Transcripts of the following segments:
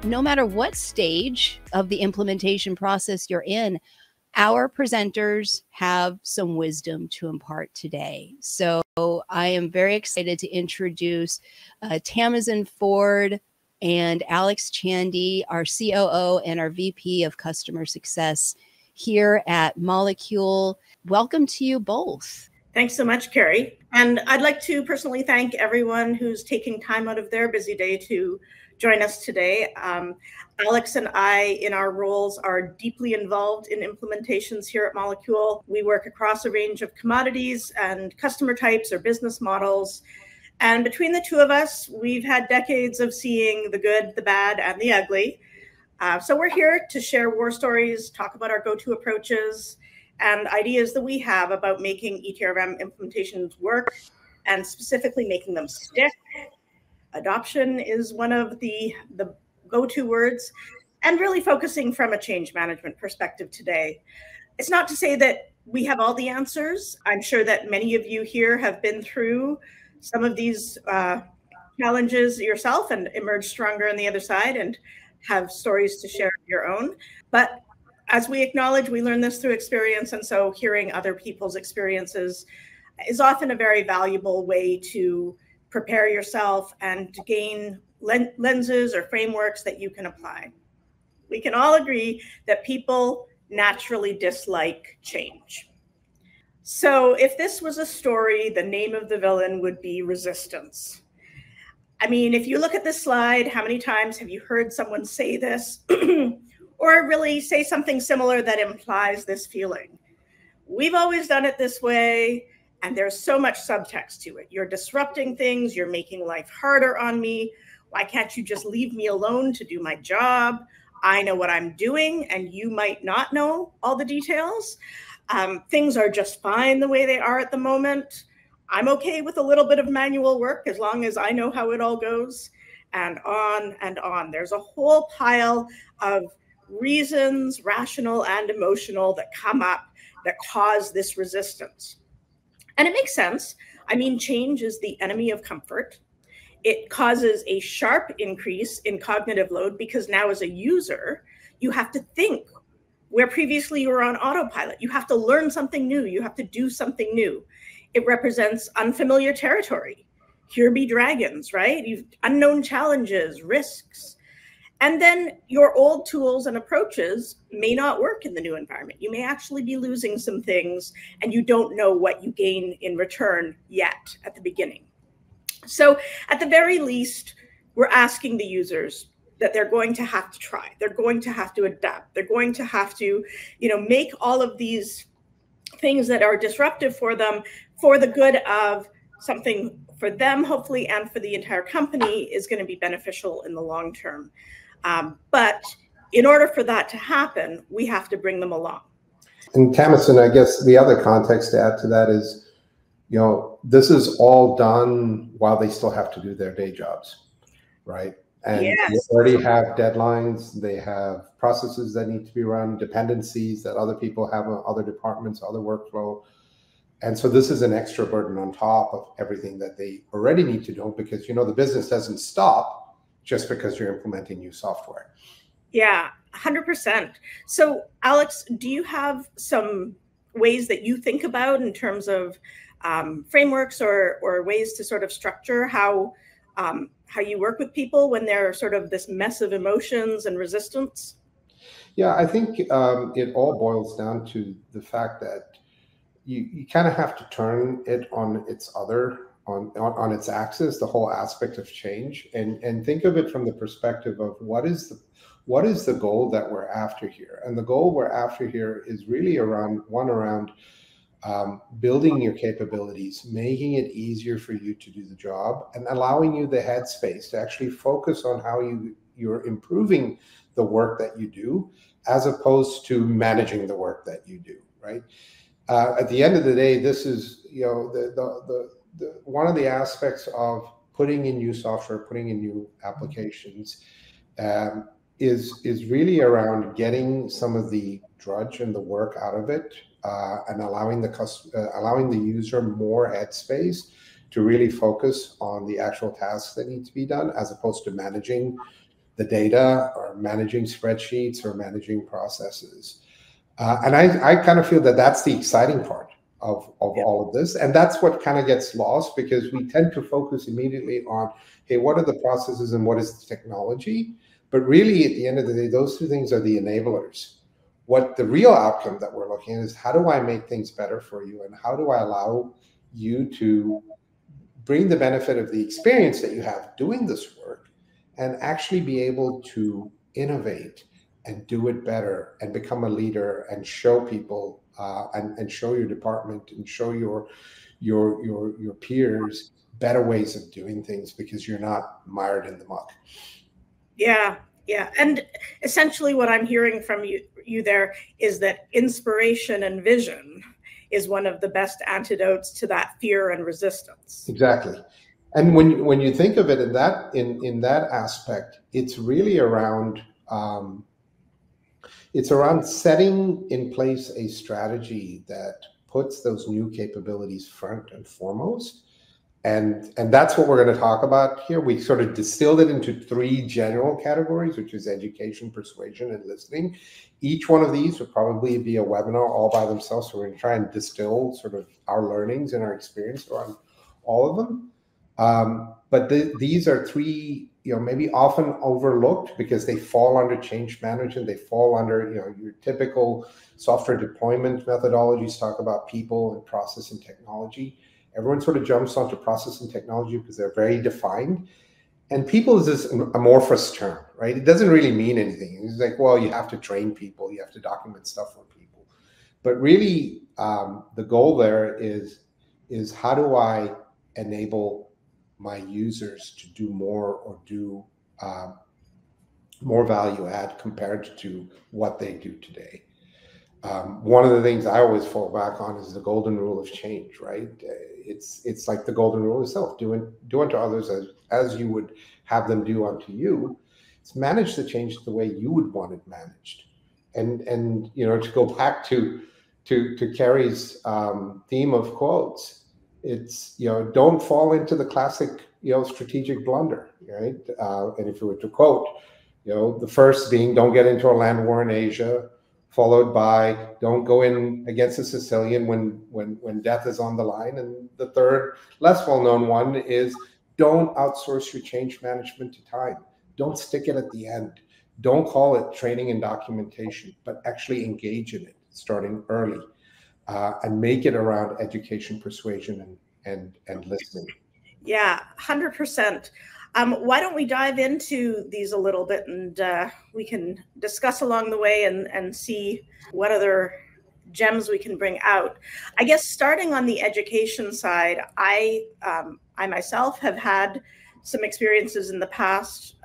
no matter what stage of the implementation process you're in, our presenters have some wisdom to impart today. So I am very excited to introduce Tamazin Ford and Alex Chandy, our COO and our VP of Customer Success here at Molecule. Welcome to you both. Thanks so much, Carrie. And I'd like to personally thank everyone who's taking time out of their busy day to join us today. Alex and I, in our roles, are deeply involved in implementations here at Molecule. We work across a range of commodities and customer types or business models. And between the two of us, we've had decades of seeing the good, the bad, and the ugly. So we're here to share war stories, talk about our go-to approaches, and ideas that we have about making ETRM implementations work, and specifically making them stick. Adoption is one of the go-to words, and really focusing from a change management perspective today. It's not to say that we have all the answers. I'm sure that many of you here have been through some of these challenges yourself and emerged stronger on the other side and have stories to share of your own. But as we acknowledge, we learn this through experience, and so hearing other people's experiences is often a very valuable way to prepare yourself and to gain lenses or frameworks that you can apply. We can all agree that people naturally dislike change. So if this was a story, the name of the villain would be resistance. I mean, if you look at this slide, how many times have you heard someone say this or really say something similar that implies this feeling? We've always done it this way, and there's so much subtext to it. You're disrupting things, you're making life harder on me. Why can't you just leave me alone to do my job? I know what I'm doing, and you might not know all the details. Things are just fine the way they are at the moment. I'm okay with a little bit of manual work as long as I know how it all goes, and on and on. There's a whole pile of reasons, rational and emotional, that come up that cause this resistance. And it makes sense. I mean, change is the enemy of comfort. It causes a sharp increase in cognitive load because now as a user, you have to think where previously you were on autopilot. You have to learn something new. You have to do something new. It represents unfamiliar territory. Here be dragons, right? You've unknown challenges, risks. And then your old tools and approaches may not work in the new environment. You may actually be losing some things, and you don't know what you gain in return yet at the beginning. So at the very least, we're asking the users that they're going to have to try. They're going to have to adapt. They're going to have to, make all of these things that are disruptive for them for the good of something for them, hopefully, and for the entire company is going to be beneficial in the long term. But in order for that to happen, we have to bring them along. And Tamazin, I guess the other context to add to that is, this is all done while they still have to do their day jobs, right? And yes, they already have deadlines, they have processes that need to be run, dependencies that other people have on other departments, other workflow. And so this is an extra burden on top of everything that they already need to do, because the business doesn't stop just because you're implementing new software. Yeah, 100%. So Alex, do you have some ways that you think about in terms of frameworks or ways to sort of structure how you work with people when they're sort of this mess of emotions and resistance? Yeah, I think it all boils down to the fact that you kind of have to turn it on its its axis, the whole aspect of change, and think of it from the perspective of what is the goal that we're after here. And the goal we're after here is really around building your capabilities, making it easier for you to do the job, and allowing you the headspace to actually focus on how you're improving the work that you do, as opposed to managing the work that you do, right? At the end of the day, this is one of the aspects of putting in new software, putting in new applications, is really around getting some of the drudge and the work out of it, and allowing the user more headspace to really focus on the actual tasks that need to be done, as opposed to managing the data or managing spreadsheets or managing processes. And I kind of feel that that's the exciting part of all of this. And that's what kind of gets lost, because we tend to focus immediately on, hey, what are the processes and what is the technology? But really, at the end of the day, those two things are the enablers. What the real outcome that we're looking at is, how do I make things better for you? And how do I allow you to bring the benefit of the experience that you have doing this work and actually be able to innovate and do it better and become a leader and show people and show your department and show your peers better ways of doing things, because you're not mired in the muck. Yeah, yeah. And essentially what I'm hearing from you there is that inspiration and vision is one of the best antidotes to that fear and resistance. Exactly. And when you think of it in that aspect, it's really around setting in place a strategy that puts those new capabilities front and foremost. And that's what we're going to talk about here. We sort of distilled it into 3 general categories, which is education, persuasion, and listening. Each one of these would probably be a webinar all by themselves. So we're going to try and distill sort of our learnings and our experience around all of them. But these are 3, maybe often overlooked because they fall under change management. They fall under, your typical software deployment methodologies talk about people and process and technology. Everyone sort of jumps onto process and technology because they're very defined. And people is this amorphous term, right? It doesn't really mean anything. It's like, well, you have to train people, you have to document stuff for people. But really, the goal there is how do I enable my users to do more or do more value add compared to what they do today. One of the things I always fall back on is the golden rule of change, right? It's like the golden rule itself: do unto others as you would have them do unto you. It's manage the change the way you would want it managed. And to go back to Carrie's theme of quotes, it's don't fall into the classic strategic blunder, right? And if you were to quote, the first being, don't get into a land war in Asia, followed by don't go in against a Sicilian when death is on the line. And the third, less well-known one is, don't outsource your change management to time. Don't stick it at the end. Don't call it training and documentation, but actually engage in it starting early, and make it around education, persuasion, and listening. Yeah, 100%. Why don't we dive into these a little bit, and we can discuss along the way and see what other gems we can bring out. I guess starting on the education side, I myself have had some experiences in the past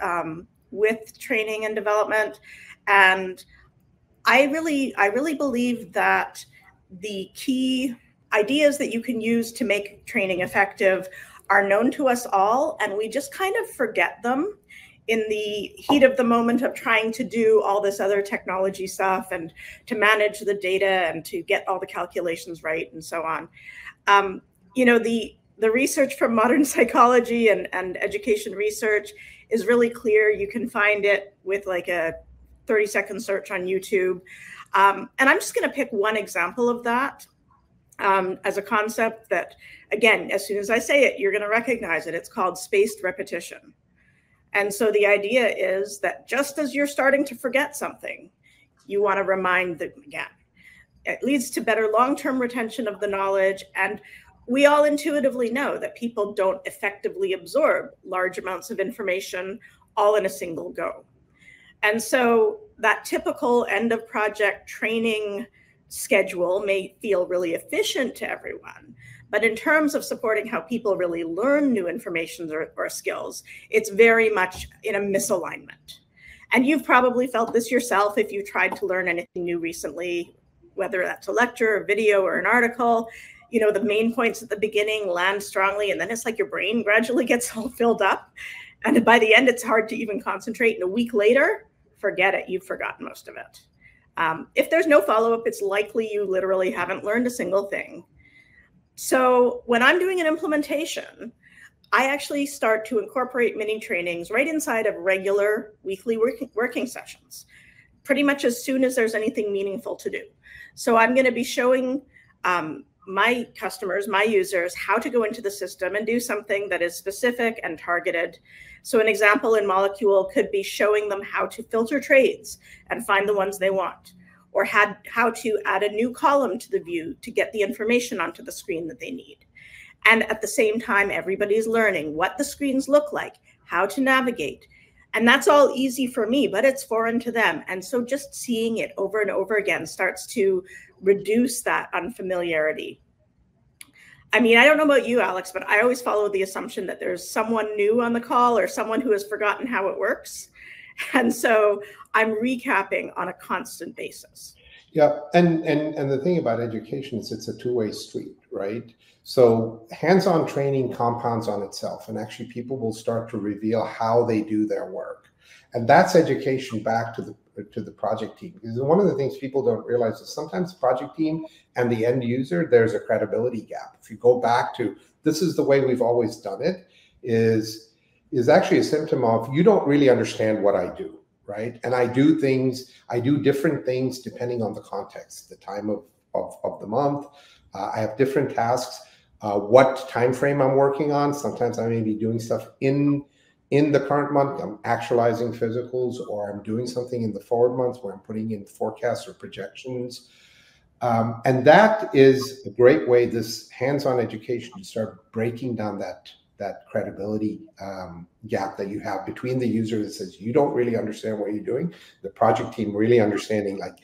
with training and development, and I really believe that the key ideas that you can use to make training effective are known to us all, and we just kind of forget them in the heat of the moment of trying to do all this other technology stuff and to manage the data and to get all the calculations right and so on. The research from modern psychology and education research is really clear. You can find it with like a 30-second search on YouTube. And I'm just going to pick one example of that as a concept that, again, as soon as I say it, you're going to recognize it. It's called spaced repetition. And so the idea is that just as you're starting to forget something, you want to remind them again. It leads to better long-term retention of the knowledge. And we all intuitively know that people don't effectively absorb large amounts of information all in a single go. And so that typical end of project training schedule may feel really efficient to everyone, but in terms of supporting how people really learn new information or skills, it's very much in a misalignment. And you've probably felt this yourself if you tried to learn anything new recently, whether that's a lecture, a video, or an article. The main points at the beginning land strongly, and then it's like your brain gradually gets all filled up. And by the end, it's hard to even concentrate. And a week later, forget it, you've forgotten most of it. If there's no follow-up, it's likely you literally haven't learned a single thing. So when I'm doing an implementation, I actually start to incorporate mini trainings right inside of regular weekly working sessions, pretty much as soon as there's anything meaningful to do. So I'm going to be showing my customers, my users, how to go into the system and do something that is specific and targeted. So an example in Molecule could be showing them how to filter trades and find the ones they want, or how to add a new column to the view to get the information onto the screen that they need. And at the same time, everybody's learning what the screens look like, how to navigate. And that's all easy for me, but it's foreign to them. And so just seeing it over and over again starts to reduce that unfamiliarity. I mean, I don't know about you, Alex, but I always follow the assumption that there's someone new on the call or someone who has forgotten how it works. And so I'm recapping on a constant basis. Yeah, and the thing about education is it's a two-way street, right? So hands-on training compounds on itself, and actually people will start to reveal how they do their work. And that's education back to the project team. Because one of the things people don't realize is sometimes the project team and the end user, there's a credibility gap. If you go back to, this is the way we've always done it, is actually a symptom of you don't really understand what I do, right? And I do different things depending on the context, the time of the month. I have different tasks, what time frame I'm working on. Sometimes I may be doing stuff in the current month. I'm actualizing physicals, or I'm doing something in the forward months where I'm putting in forecasts or projections. And that is a great way, this hands-on education, to start breaking down that credibility gap that you have between the user that says you don't really understand what you're doing, the project team really understanding, like,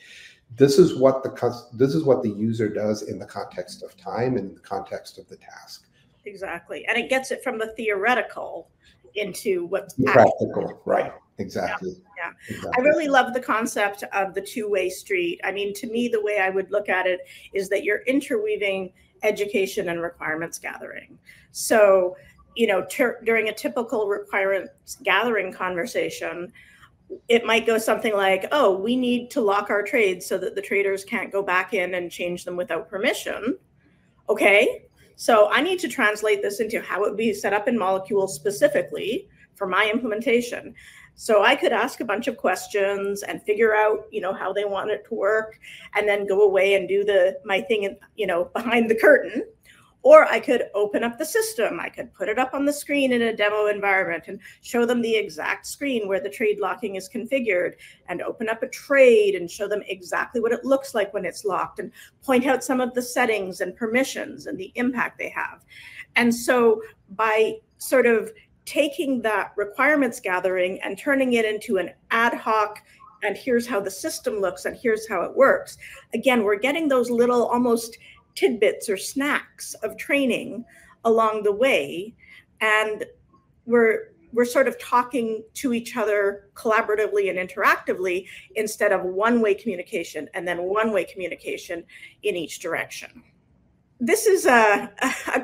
this is what the user does in the context of time and in the context of the task. Exactly. And it gets it from the theoretical into what's practical, right? Exactly. Yeah. Exactly. I really love the concept of the two-way street. I mean, to me, the way I would look at it is that you're interweaving education and requirements gathering. So, you know, during a typical requirements gathering conversation, it might go something like, oh, we need to lock our trades so that the traders can't go back in and change them without permission. Okay, so I need to translate this into how it would be set up in Molecule specifically for my implementation. So I could ask a bunch of questions and figure out, you know, how they want it to work, and then go away and do my thing, you know, behind the curtain. Or I could open up the system. I could put it up on the screen in a demo environment and show them the exact screen where the trade locking is configured, and open up a trade and show them exactly what it looks like when it's locked, and point out some of the settings and permissions and the impact they have. And so by sort of taking that requirements gathering and turning it into an ad hoc, and here's how the system looks and here's how it works, again, we're getting those little almost tidbits or snacks of training along the way, and we're sort of talking to each other collaboratively and interactively instead of one-way communication and then one-way communication in each direction. This is a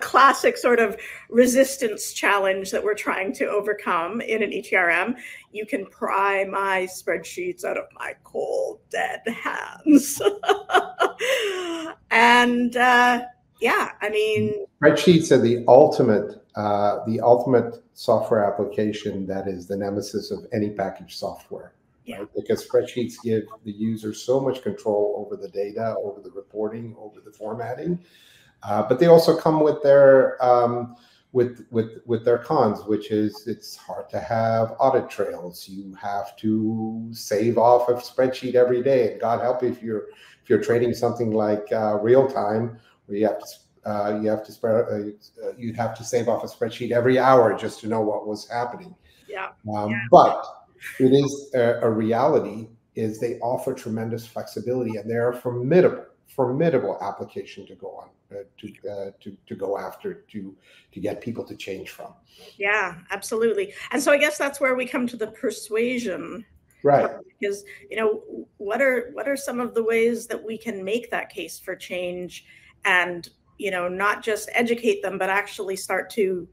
classic sort of resistance challenge that we're trying to overcome in an ETRM. You can pry my spreadsheets out of my cold, dead hands. And yeah, I mean, spreadsheets are the ultimate software application that is the nemesis of any packaged software. Yeah. Right? Because spreadsheets give the user so much control over the data, over the reporting, over the formatting. But they also come with their with their cons, which is it's hard to have audit trails. You have to save off a spreadsheet every day, and God help you if you're trading something like real time, where you have to save off a spreadsheet every hour just to know what was happening. Yeah. But it is a reality is they offer tremendous flexibility, and they're a formidable application to go on to go after to get people to change from. Yeah, absolutely. And so I guess that's where we come to the persuasion, right? Because, you know, what are some of the ways that we can make that case for change, and, you know, not just educate them, but actually start to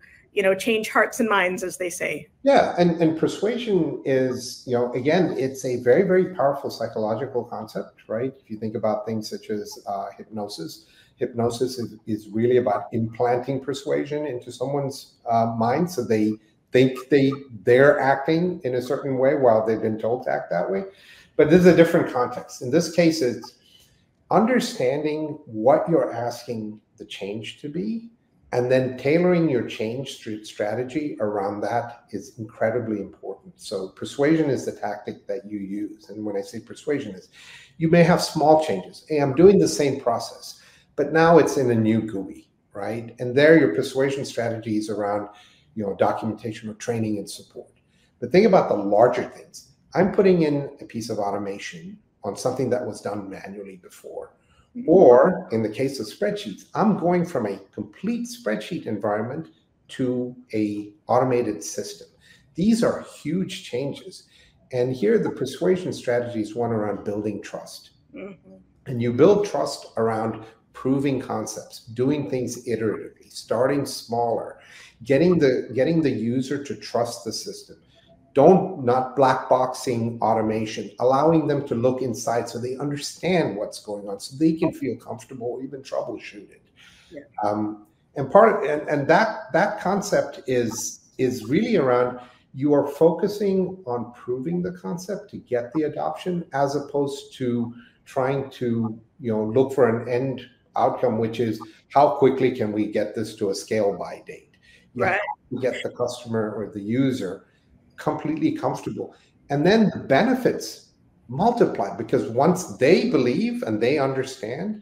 change hearts and minds, as they say. Yeah, and persuasion is, again, it's a very, very powerful psychological concept, right? If you think about things such as hypnosis, hypnosis is really about implanting persuasion into someone's mind, so they think they're acting in a certain way while they've been told to act that way. But this is a different context. In this case, it's understanding what you're asking the change to be, and then tailoring your change strategy around that is incredibly important. So persuasion is the tactic that you use. And when I say persuasion, is you may have small changes. Hey, I'm doing the same process, but now it's in a new GUI, right? And there your persuasion strategy is around, documentation or training and support. The thing about the larger things, I'm putting in a piece of automation on something that was done manually before. Or in the case of spreadsheets, I'm going from a complete spreadsheet environment to a automated system. These are huge changes. And here the persuasion strategy is one around building trust. And you build trust around proving concepts, doing things iteratively, starting smaller, getting the user to trust the system. Not black boxing automation, allowing them to look inside so they understand what's going on, so they can feel comfortable or even troubleshoot it. Yeah. And that concept is really around, you are focusing on proving the concept to get the adoption, as opposed to trying to look for an end outcome, which is how quickly can we get this to a scale by date. Right. Get the customer or the user completely comfortable, and then the benefits multiply, because once they believe and they understand,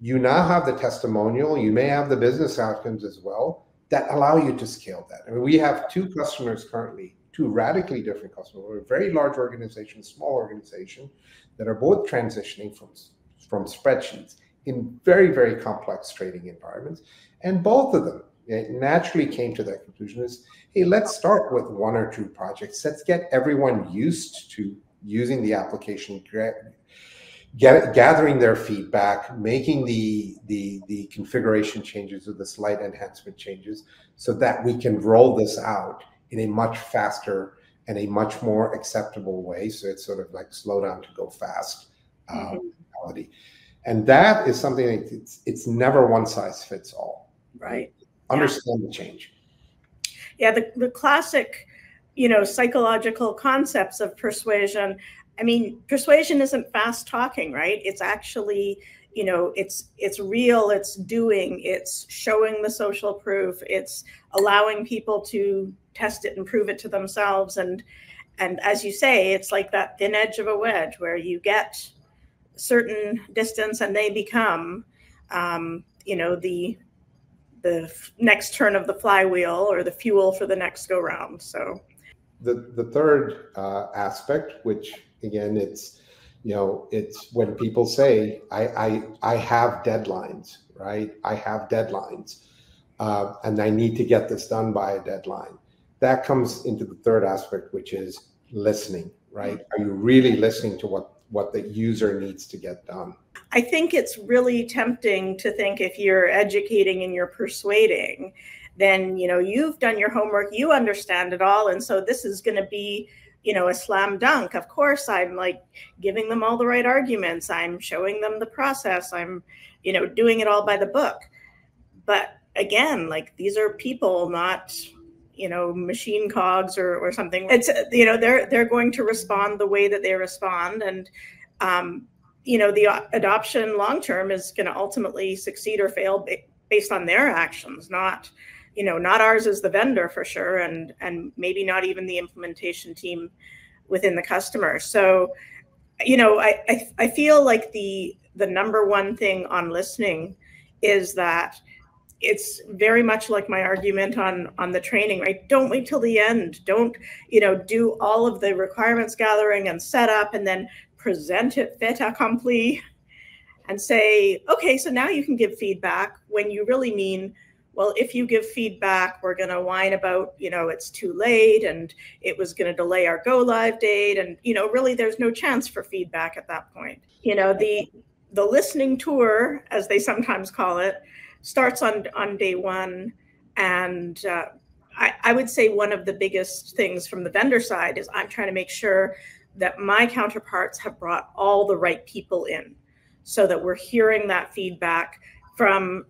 you now have the testimonial, you may have the business outcomes as well that allow you to scale that. I mean, we have two customers currently, two radically different customers. We're a very large organization, small organization, that are both transitioning from spreadsheets in very, very complex trading environments, and both of them naturally came to that conclusion is, hey, let's start with one or two projects. Let's get everyone used to using the application, gathering their feedback, making the configuration changes or the slight enhancement changes, so that we can roll this out in a much faster and a much more acceptable way. So it's sort of like slow down to go fast mentality. And that is something that it's never one size fits all. Right. Understand the change. Yeah, the classic, psychological concepts of persuasion. I mean, persuasion isn't fast talking, right? It's actually, it's real, it's doing, it's showing the social proof, it's allowing people to test it and prove it to themselves. And as you say, it's like that thin edge of a wedge where you get certain distance and they become, the next turn of the flywheel or the fuel for the next go round. So the third aspect, which again, it's when people say, I have deadlines, right? I have deadlines, and I need to get this done by a deadline. That comes into the third aspect, which is listening, right? Are you really listening to what the user needs to get done? I think it's really tempting to think if you're educating and you're persuading, then, you've done your homework, you understand it all. And so this is going to be, a slam dunk. Of course, I'm like giving them all the right arguments. I'm showing them the process. I'm, doing it all by the book. But again, like, these are people, not, machine cogs or something. It's, they're going to respond the way that they respond. And, the adoption long-term is going to ultimately succeed or fail based on their actions, not ours as the vendor for sure. And maybe not even the implementation team within the customer. So, I feel like the number one thing on listening is that it's very much like my argument on the training, right? Don't wait till the end. Don't, do all of the requirements gathering and setup and then present it fait accompli and say, okay, so now you can give feedback, when you really mean, well, if you give feedback, we're going to whine about, it's too late and it was going to delay our go live date. And, really there's no chance for feedback at that point. The listening tour, as they sometimes call it, starts on day one. And I would say one of the biggest things from the vendor side is I'm trying to make sure that my counterparts have brought all the right people in, so that we're hearing that feedback from,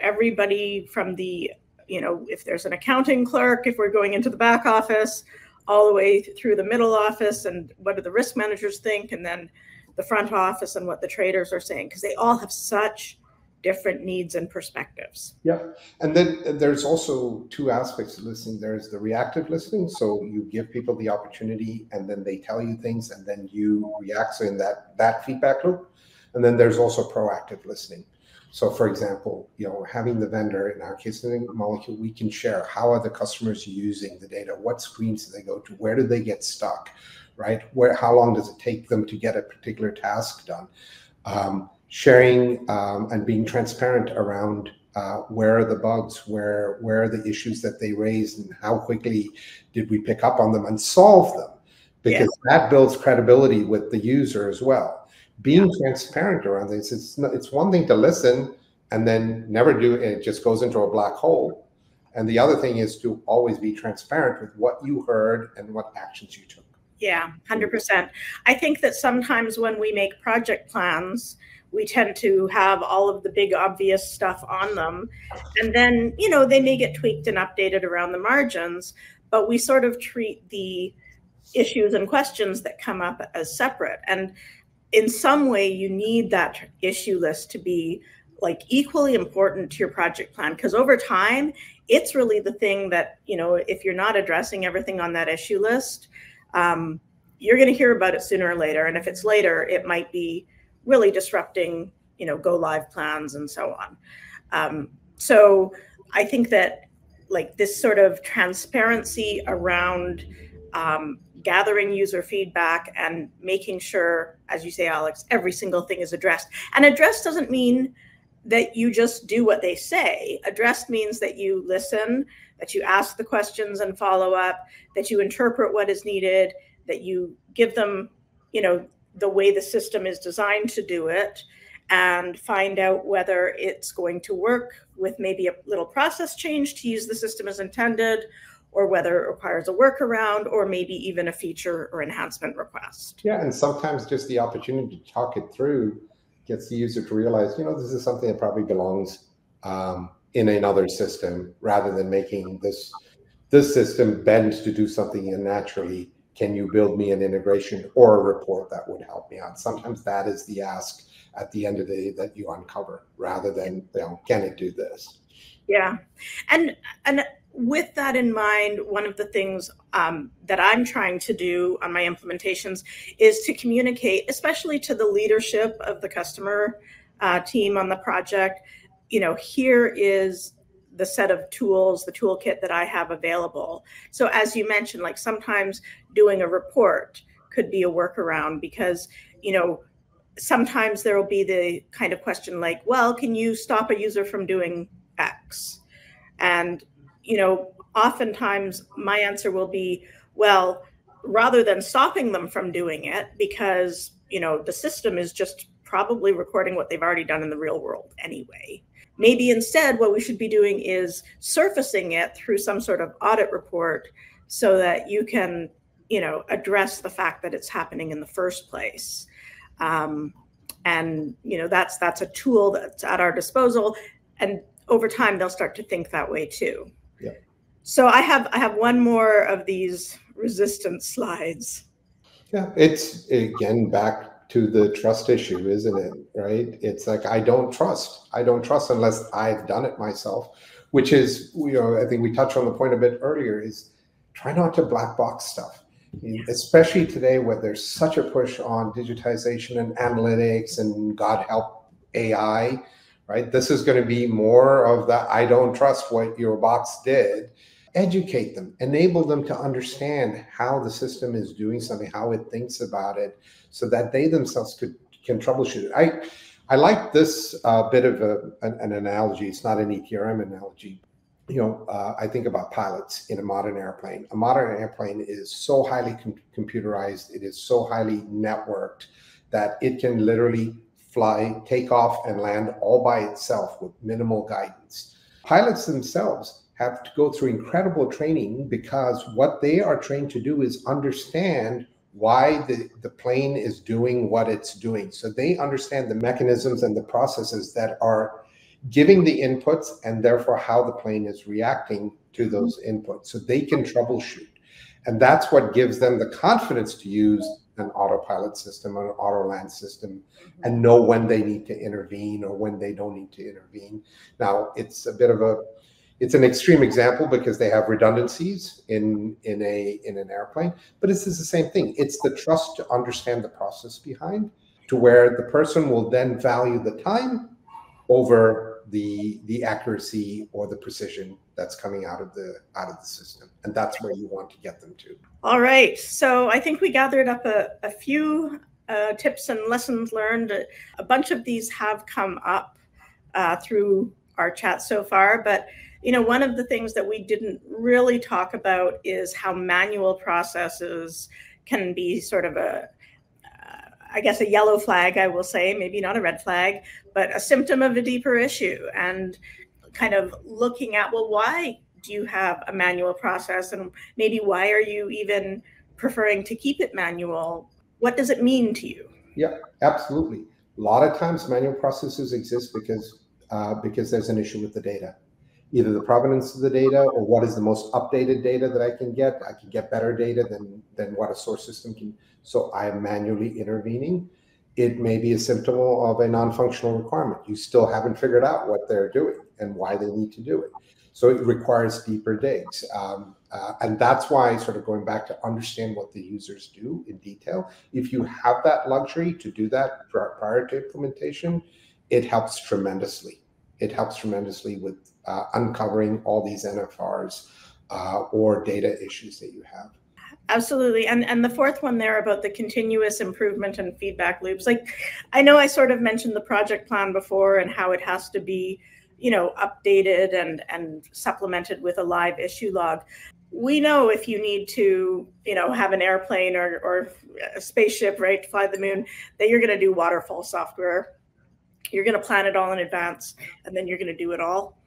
everybody from the, if there's an accounting clerk, if we're going into the back office, all the way through the middle office, and what do the risk managers think, and then the front office and what the traders are saying, because they all have such different needs and perspectives. Yeah. And then there's also two aspects to listening. There's the reactive listening. So you give people the opportunity and then they tell you things and then you react. So in that feedback loop. And then there's also proactive listening. So for example, having the vendor, in our case, in Molecule, we can share how are the customers using the data? What screens do they go to? Where do they get stuck, right? How long does it take them to get a particular task done? Sharing and being transparent around where are the bugs, where are the issues that they raised, and how quickly did we pick up on them and solve them? Because that builds credibility with the user as well. Being transparent around this, it's one thing to listen and then never do it, it just goes into a black hole. And the other thing is to always be transparent with what you heard and what actions you took. Yeah, 100%. I think that sometimes when we make project plans, we tend to have all of the big obvious stuff on them. And then, they may get tweaked and updated around the margins, but we sort of treat the issues and questions that come up as separate. And in some way, you need that issue list to be like equally important to your project plan, because over time, it's really the thing that, if you're not addressing everything on that issue list, you're going to hear about it sooner or later. And if it's later, it might be really disrupting, go live plans and so on. So I think that like this sort of transparency around gathering user feedback and making sure, as you say, Alex, every single thing is addressed. And addressed doesn't mean that you just do what they say. Addressed means that you listen, that you ask the questions and follow up, that you interpret what is needed, that you give them, the way the system is designed to do it, and find out whether it's going to work with maybe a little process change to use the system as intended, or whether it requires a workaround, or maybe even a feature or enhancement request. Yeah, and sometimes just the opportunity to talk it through gets the user to realize, this is something that probably belongs in another system, rather than making this system bend to do something unnaturally. Can you build me an integration or a report that would help me out? Sometimes that is the ask at the end of the day that you uncover, rather than, can it do this? Yeah. And with that in mind, one of the things that I'm trying to do on my implementations is to communicate, especially to the leadership of the customer team on the project, here is the set of tools, the toolkit that I have available. So as you mentioned, like sometimes doing a report could be a workaround, because, sometimes there will be the kind of question like, well, can you stop a user from doing X? And, oftentimes my answer will be, well, rather than stopping them from doing it, because, the system is just probably recording what they've already done in the real world anyway. Maybe instead what we should be doing is surfacing it through some sort of audit report, so that you can, address the fact that it's happening in the first place. And, that's a tool that's at our disposal. And over time, they'll start to think that way too. Yeah. So I have one more of these resistance slides. Yeah, it's again back to the trust issue, isn't it? Right? It's like, I don't trust unless I've done it myself, which is, I think we touched on the point a bit earlier, is try not to black box stuff. Especially today, where there's such a push on digitization and analytics and, God help, AI, right? This is going to be more of that. I don't trust what your box did. Educate them, enable them to understand how the system is doing something, how it thinks about it, so that they themselves can troubleshoot it. I like this bit of an analogy. It's not an ETRM analogy. I think about pilots in a modern airplane. A modern airplane is so highly computerized. It is so highly networked that it can literally fly, take off, and land all by itself with minimal guidance. Pilots themselves have to go through incredible training, because what they are trained to do is understand why the plane is doing what it's doing. So they understand the mechanisms and the processes that are giving the inputs, and therefore how the plane is reacting to those inputs, so they can troubleshoot. And that's what gives them the confidence to use an autopilot system or an auto land system and know when they need to intervene or when they don't need to intervene. Now, it's a bit of it's an extreme example because they have redundancies in an airplane, but it's the same thing. It's the trust to understand the process behind, to where the person will then value the time over the accuracy or the precision that's coming out of the system. And that's where you want to get them to. All right. So I think we gathered up a few tips and lessons learned. A bunch of these have come up through our chat so far, but one of the things that we didn't really talk about is how manual processes can be sort of I guess a yellow flag, I will say, maybe not a red flag, but a symptom of a deeper issue, and kind of looking at, well, why do you have a manual process, and maybe why are you even preferring to keep it manual? What does it mean to you? Yeah, absolutely. A lot of times manual processes exist because there's an issue with the data. Either the provenance of the data, or what is the most updated data that I can get. I can get better data than what a source system can. So I am manually intervening. It may be a symptom of a non-functional requirement. You still haven't figured out what they're doing and why they need to do it. So it requires deeper digs. And that's why, sort of going back to understand what the users do in detail, if you have that luxury to do that prior to implementation, it helps tremendously. It helps tremendously with uncovering all these NFRs or data issues that you have. Absolutely. And the fourth one there about the continuous improvement and feedback loops. Like, I know I sort of mentioned the project plan before and how it has to be, updated and supplemented with a live issue log. We know if you need to, have an airplane or a spaceship, right, to fly the moon, that you're going to do waterfall software. You're going to plan it all in advance, and then you're going to do it all.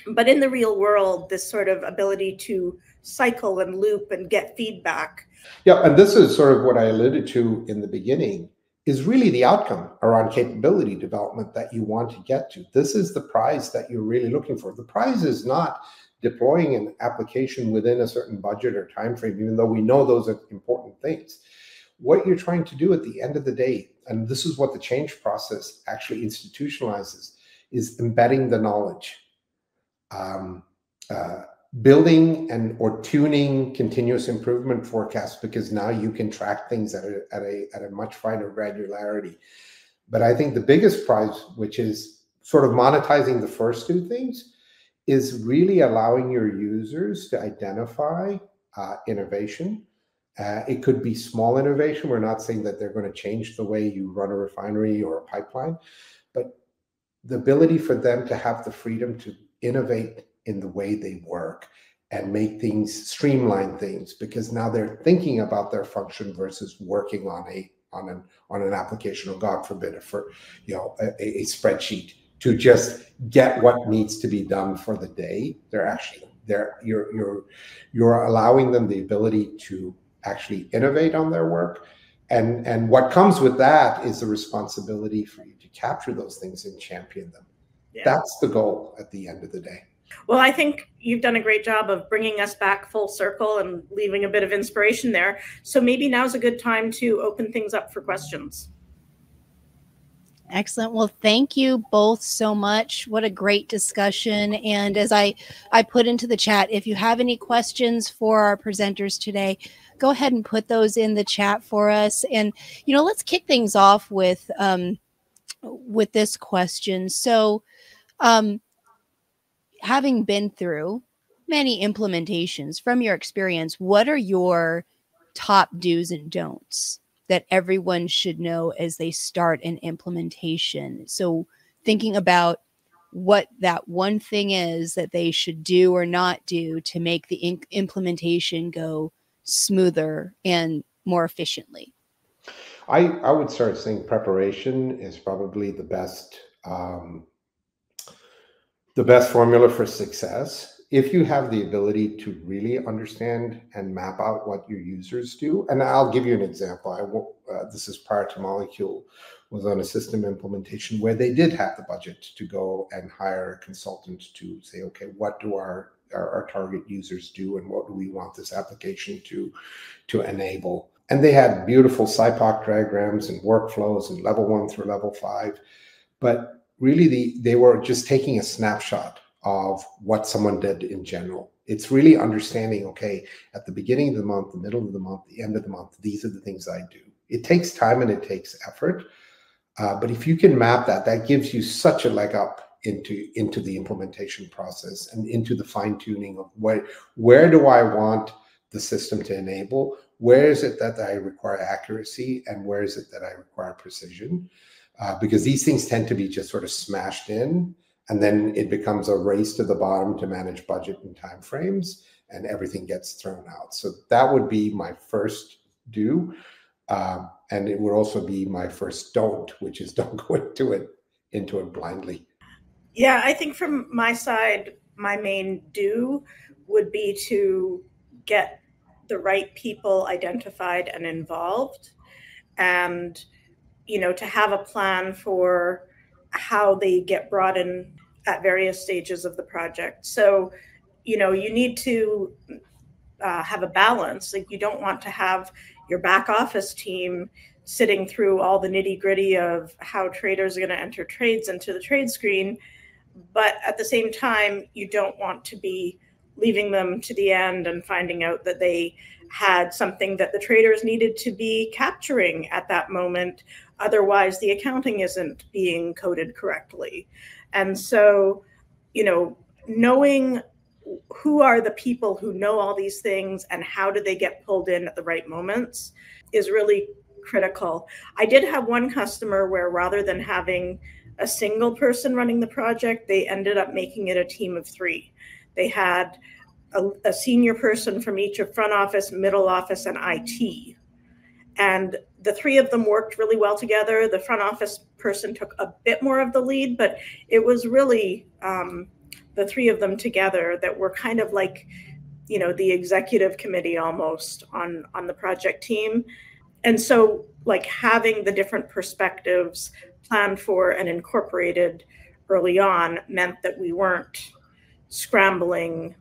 But in the real world, this sort of ability to cycle and loop and get feedback. Yeah, and this is sort of what I alluded to in the beginning, is really the outcome around capability development that you want to get to. This is the prize that you're really looking for. The prize is not deploying an application within a certain budget or time frame, even though we know those are important things. What you're trying to do at the end of the day, and this is what the change process actually institutionalizes, is embedding the knowledge. Building or tuning continuous improvement forecasts, because now you can track things at a much finer granularity. But I think the biggest prize, which is sort of monetizing the first two things, is really allowing your users to identify innovation. It could be small innovation. We're not saying that they're going to change the way you run a refinery or a pipeline, but the ability for them to have the freedom to innovate in the way they work and make things, streamline things, because now they're thinking about their function versus working on an application, or God forbid, a spreadsheet to just get what needs to be done for the day. You're allowing them the ability to actually innovate on their work, and what comes with that is the responsibility for you to capture those things and champion them. Yeah. That's the goal at the end of the day. Well, I think you've done a great job of bringing us back full circle and leaving a bit of inspiration there. So maybe now's a good time to open things up for questions. Excellent. Well, thank you both so much. What a great discussion. And as I put into the chat, if you have any questions for our presenters today, go ahead and put those in the chat for us. And, let's kick things off with this question. So, having been through many implementations, from your experience, what are your top do's and don'ts that everyone should know as they start an implementation? So thinking about what that one thing is that they should do or not do to make the implementation go smoother and more efficiently. I would start saying preparation is probably the best formula for success. if you have the ability to really understand and map out what your users do, and I'll give you an example. This is prior to Molecule, was on a system implementation where they did have the budget to go and hire a consultant to say, okay, what do our target users do, and what do we want this application to enable? And they had beautiful SIPOC diagrams and workflows and level 1 through level 5, but really they were just taking a snapshot of what someone did in general. It's really understanding, okay, at the beginning of the month, the middle of the month, the end of the month, these are the things I do. It takes time and it takes effort, but if you can map that, that gives you such a leg up into the implementation process and into the fine-tuning of where do I want the system to enable, where is it that I require accuracy, and where is it that I require precision, because these things tend to be just sort of smashed in, and then it becomes a race to the bottom to manage budget and timeframes, and everything gets thrown out. So that would be my first do. And it would also be my first don't, which is don't go into it blindly. Yeah, I think from my side, my main do would be to get the right people identified and involved, and, you know, to have a plan for how they get brought in at various stages of the project. So, you know, you need to have a balance. Like, you don't want to have your back office team sitting through all the nitty gritty of how traders are going to enter trades into the trade screen. But at the same time, you don't want to be leaving them to the end and finding out that they had something that the traders needed to be capturing at that moment. Otherwise, the accounting isn't being coded correctly. And so, you know, knowing who are the people who know all these things and how do they get pulled in at the right moments is really critical. I did have one customer where, rather than having a single person running the project, they ended up making it a team of 3. They had a senior person from each of front office, middle office, and IT. And the 3 of them worked really well together. The front office person took a bit more of the lead, but it was really the 3 of them together that were kind of like, you know, the executive committee almost on the project team. And so, like, having the different perspectives planned for and incorporated early on meant that we weren't scrambling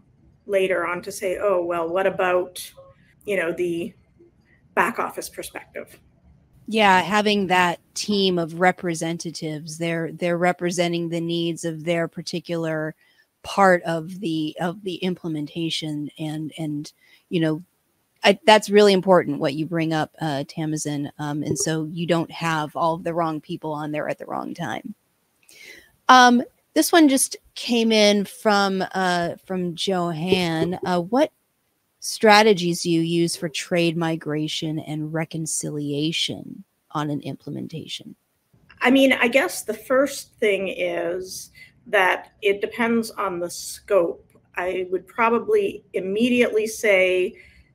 later on to say, oh, well, what about, you know, the back office perspective? Yeah, having that team of representatives, they're representing the needs of their particular part of the implementation, and you know, that's really important what you bring up, Tamazin, and so you don't have all of the wrong people on there at the wrong time. This one just came in from Joanne. What strategies do you use for trade migration and reconciliation on an implementation? I mean, I guess the first thing is that it depends on the scope. I would probably immediately say,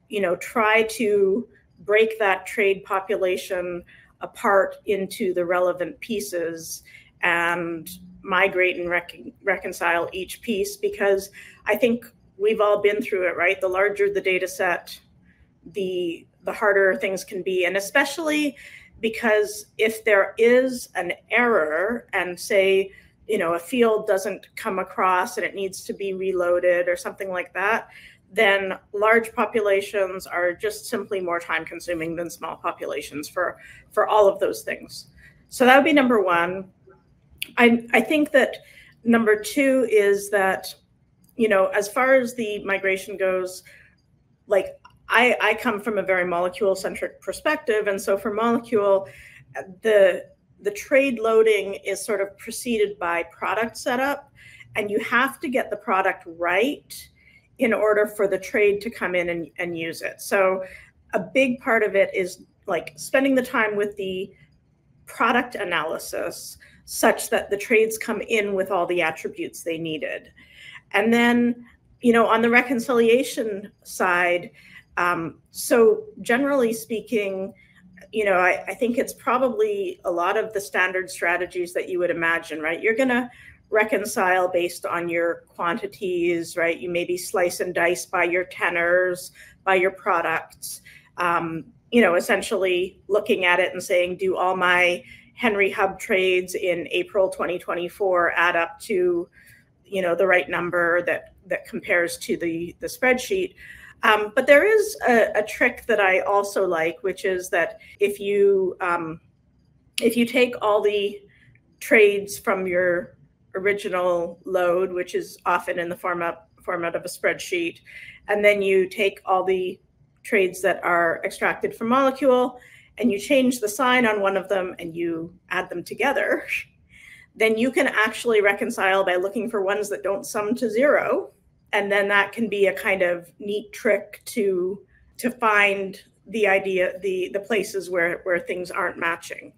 you know, try to break that trade population apart into the relevant pieces and migrate and reconcile each piece, because I think we've all been through it, right? The larger the data set, the harder things can be. And especially because if there is an error and, say, you know, a field doesn't come across and it needs to be reloaded or something like that, then large populations are just simply more time consuming than small populations for all of those things. So that would be number one. I think that number 2 is that, you know, as far as the migration goes, like, I come from a very molecule-centric perspective. And so for Molecule, the trade loading is sort of preceded by product setup. And you have to get the product right in order for the trade to come in and use it. So a big part of it is, like, spending the time with the product analysis such that the trades come in with all the attributes they needed. And then, you know, on the reconciliation side, so generally speaking, you know, I think it's probably a lot of the standard strategies that you would imagine, right? You're going to reconcile based on your quantities, right? You maybe slice and dice by your tenors, by your products, you know, essentially looking at it and saying, do all my Henry Hub trades in April 2024 add up to, you know, the right number that compares to the spreadsheet. But there is a trick that I also like, which is that if you take all the trades from your original load, which is often in the format of a spreadsheet, and then you take all the trades that are extracted from molecule and you change the sign on one of them and you add them together, then you can actually reconcile by looking for ones that don't sum to zero. And then that can be a kind of neat trick to find the places where things aren't matching.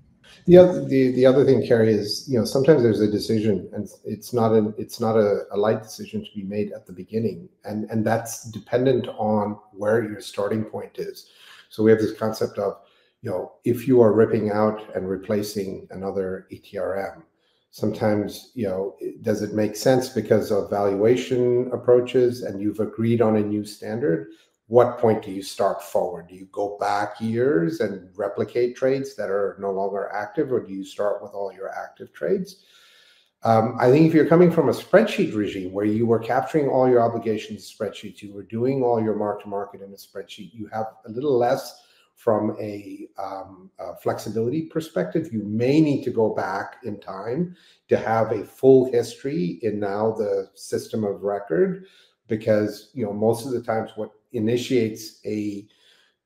The other thing, Carrie, is, you know, sometimes there's a decision, and it's not a light decision to be made at the beginning, and that's dependent on where your starting point is. So we have this concept of, you know, if you are ripping out and replacing another ETRM, sometimes, you know, does it make sense because of valuation approaches and you've agreed on a new standard? What point do you start forward? Do you go back years and replicate trades that are no longer active, or do you start with all your active trades? I think if you're coming from a spreadsheet regime where you were capturing all your obligations in spreadsheets, you were doing all your mark-to-market in a spreadsheet, you have a little less from a flexibility perspective. You may need to go back in time to have a full history in now the system of record, because, you know, most of the times what initiates a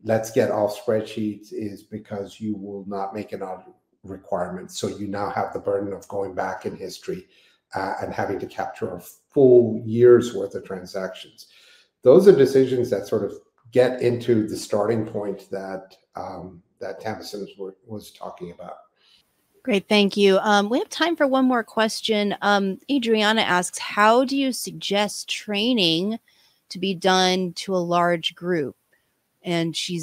let's get off spreadsheets is because you will not make an audit requirement. So you now have the burden of going back in history and having to capture a full year's worth of transactions. Those are decisions that sort of get into the starting point that that Tamsin was talking about. Great, thank you. We have time for one more question. Adriana asks, how do you suggest training to be done to a large group? And she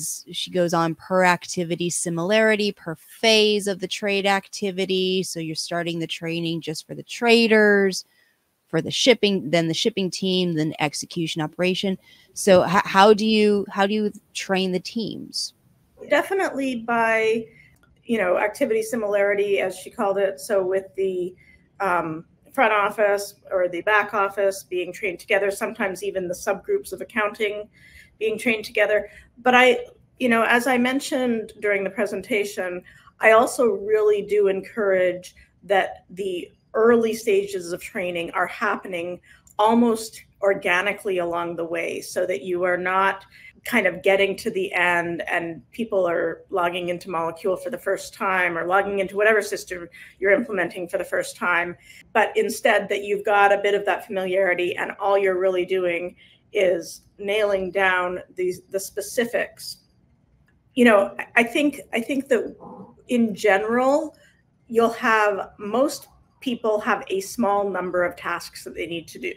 goes on, per activity similarity, per phase of the trade activity. So you're starting the training just for the traders, for the shipping, then the shipping team, then execution operation. So how do you train the teams? Definitely by, you know, activity similarity, as she called it. So with the front office or the back office being trained together, sometimes even the subgroups of accounting being trained together. But you know, as I mentioned during the presentation, I also really do encourage that the early stages of training are happening almost organically along the way, so that you are not kind of getting to the end and people are logging into Molecule for the first time or logging into whatever system you're implementing for the first time, but instead that you've got a bit of that familiarity and all you're really doing is nailing down the specifics. You know, I think that in general, you'll have, most people have a small number of tasks that they need to do.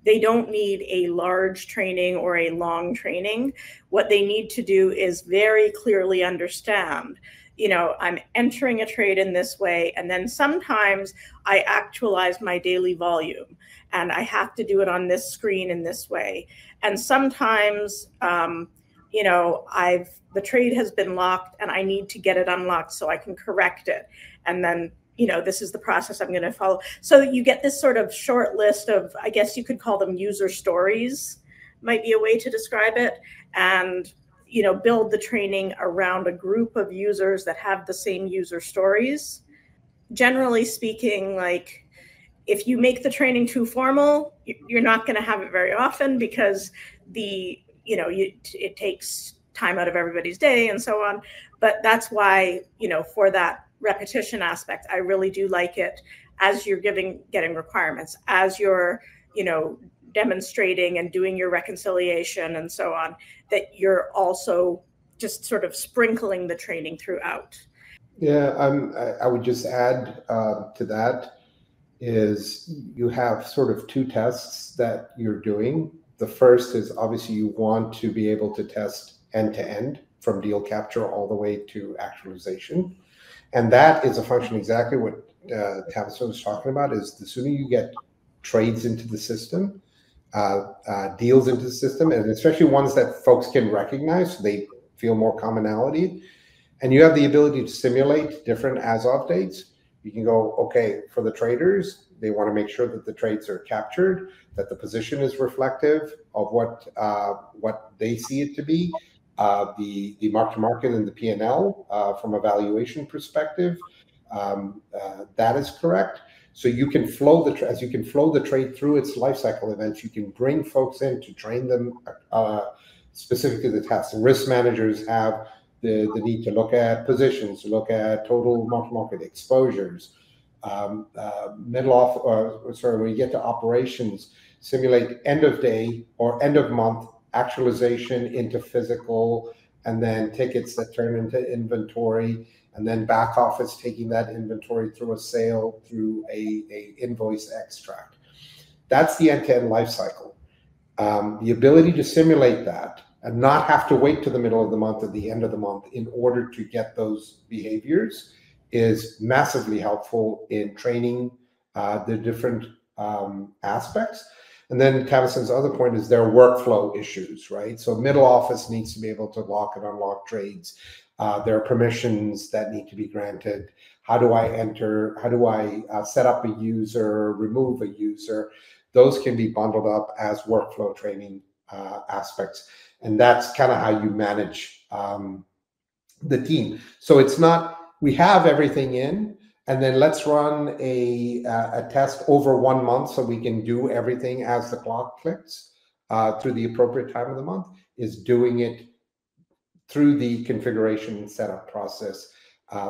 They don't need a large training or a long training. What they need to do is very clearly understand, you know, I'm entering a trade in this way, and then sometimes I actualize my daily volume and I have to do it on this screen in this way. And sometimes, you know, the trade has been locked and I need to get it unlocked so I can correct it. And then, you know, this is the process I'm going to follow. So you get this sort of short list of, I guess you could call them user stories, might be a way to describe it. And, you know, build the training around a group of users that have the same user stories. Generally speaking, like, if you make the training too formal, you're not going to have it very often, because it takes time out of everybody's day and so on. But that's why, you know, for that repetition aspect, I really do like it as you're getting requirements, as you're, you know, demonstrating and doing your reconciliation and so on, that you're also just sort of sprinkling the training throughout. Yeah, I would just add to that is you have sort of two tests that you're doing. The first is obviously you want to be able to test end to end from deal capture all the way to actualization. And that is a function exactly what Tabitha was talking about is the sooner you get trades into the system, deals into the system, and especially ones that folks can recognize, so they feel more commonality, and you have the ability to simulate different as-of dates. You can go, okay, for the traders, they want to make sure that the trades are captured, that the position is reflective of what they see it to be, the mark-to-market and the P&L from a valuation perspective, that is correct. So you can flow as you can flow the trade through its life cycle events, you can bring folks in to train them specific to the task. And risk managers have the need to look at positions, to look at total market exposures, when you get to operations, simulate end of day or end of month actualization into physical, and then tickets that turn into inventory, and then back office taking that inventory through a sale, through a invoice extract. That's the end-to-end life cycle. The ability to simulate that and not have to wait to the middle of the month or the end of the month in order to get those behaviors is massively helpful in training the different aspects. And then Tabitha's other point is there are workflow issues, right? So middle office needs to be able to lock and unlock trades. There are permissions that need to be granted. How do I enter? How do I set up a user, remove a user? Those can be bundled up as workflow training aspects. And that's kind of how you manage the team. So it's not, we have everything in, and then let's run a test over 1 month so we can do everything as the clock clicks through the appropriate time of the month, is doing it through the configuration and setup process,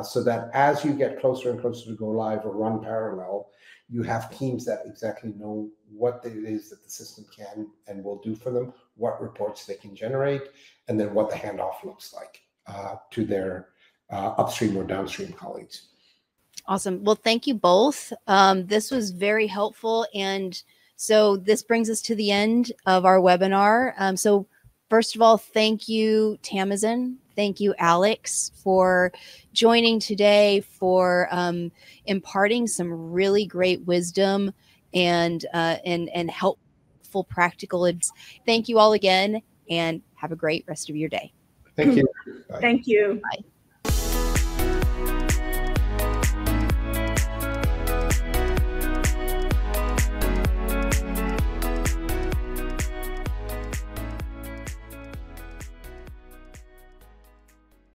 so that as you get closer and closer to go live or run parallel, you have teams that exactly know what it is that the system can and will do for them, what reports they can generate, and then what the handoff looks like to their upstream or downstream colleagues. Awesome. Well, thank you both. This was very helpful. And so this brings us to the end of our webinar. So first of all, thank you, Tamazin. Thank you, Alex, for joining today, for imparting some really great wisdom and helpful practical advice. Thank you all again, and have a great rest of your day. Thank you. Thank you. Bye.